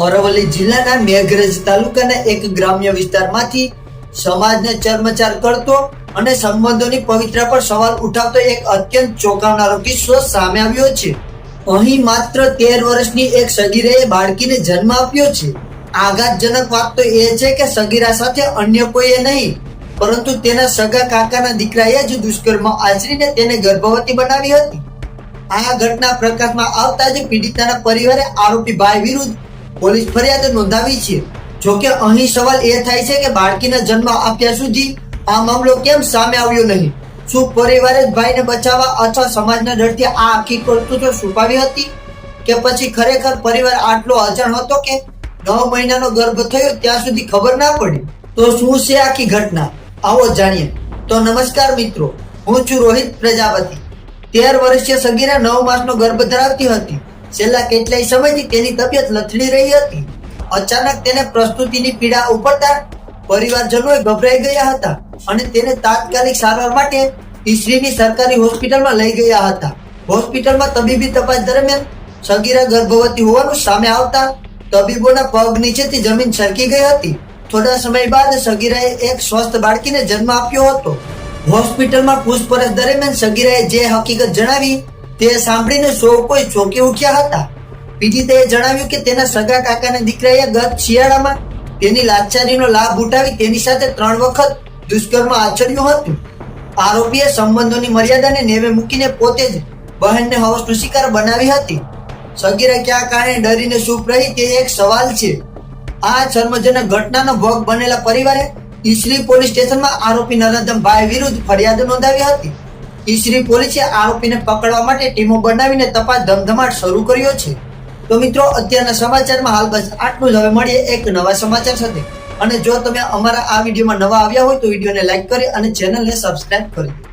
અરવલ્લી જિલ્લાના મેઘરજ તાલુકાના એક ગ્રામ્ય વિસ્તારમાંથી સમાજને ચર્મચાર કરતો અને સંબંધોની પવિત્રતા પર સવાલ ઉઠાવતો એક અત્યંત ચોંકાવનારો કિસ્સો સામે આવ્યો છે। અહીં માત્ર 13 વર્ષની એક સગીરાએ બાળકીને જન્મ આપ્યો છે। આઘાતજનક વાત તો એ છે કે સગીરા સાથે અન્ય કોઈએ નહીં પરંતુ તેના સગા કાકાના દીકરાએ જ દુષ્કર્મ આચરીને તેને ગર્ભવતી બનાવી હતી। આ ઘટના પ્રકાશમાં આવતા જ પીડિતાના પરિવારે આરોપી ભાઈ વિરુદ્ધ પોલીસ ફરિયાદ નોંધાવી છે। જોકે અહીં સવાલ એ થાય છે કે બાળકીને જન્મ આપ્યા સુધી આ મામલો કેમ સામે આવ્યો નહીં? શું પરિવારે જ ભાઈને બચાવવા અથવા સમાજના ડરથી આ આખી કરતૂતો છુપાવી હતી કે પછી ખરેખર પરિવાર આટલો અજાણ હતો કે 9 મહિનાનો ગર્ભ થયો ત્યાં સુધી ખબર ના પડી? તો શું છે આખી ઘટના? આવો જાણીએ। તો નમસ્કાર મિત્રો, હું છું રોહિત પ્રજાપતિ। 13 વર્ષીય સગીરા 9 માસનો ગર્ભ ધરાવતી હતી। છેલ્લા કેટલાય સમયથી તેની તબિયત લથડી રહી હતી। અચાનક તેને પ્રસ્તુતિની પીડા ઉપડતા પરિવારજનોએ ગભરાઈ ગયા હતા અને તેને તાત્કાલિક સારવાર માટે ઈસરીની સરકારી હોસ્પિટલમાં લઈ ગયા હતા। હોસ્પિટલમાં તબીબી તપાસ દરમિયાન સગીરા ગર્ભવતી હોવાનું સામે આવતા તબીબોના પગ નીચેથી જમીન સરકી ગઈ હતી। થોડા સમય બાદ સગીરાએ એક સ્વસ્થ બાળકીને જન્મ આપ્યો હતો। હોસ્પિટલમાં પૂછપરછ દરમિયાન સગીરાએ જે હકીકત જણાવી તે સાંભળીને સૌ કોઈ ચોંકી ઉઠ્યા હતા। પીડિતાએ જણાવ્યું કે તેના સગા કાકાના દીકરાએ ગત શિયાળામાં તેની લાચારીનો લાભ ઉઠાવી તેની સાથે 3 વખત દુષ્કર્મ આચર્યું હતું। આરોપીએ સંબંધોની મર્યાદાને નેવે મૂકીને પોતે જ બહેનને હવસનો શિકાર બનાવી હતી। સગીરા ક્યાં કારણે ડરીને ચૂપ રહી તે એક સવાલ છે। આ શર્મજનક ઘટનાનો ભોગ બનેલા પરિવારે ઈસરી પોલીસ સ્ટેશનમાં આરોપી નરોત્તમભાઈ વિરુદ્ધ ફરિયાદ નોંધાવી હતી। ઈસરી પોલીસે આરોપીને પકડવા માટે ટીમો બનાવીને તપાસ ધમધમાટ શરૂ કર્યો છે। તો મિત્રો, અત્યારના સમાચારમાં હાલ બસ આટલું જ। હવે મળીએ એક નવા સમાચાર સાથે। અને જો તમે અમારા આ વિડીયોમાં નવા આવ્યા હોય તો વિડીયોને લાઈક કરી અને ચેનલને સબસ્ક્રાઇબ કરી દો।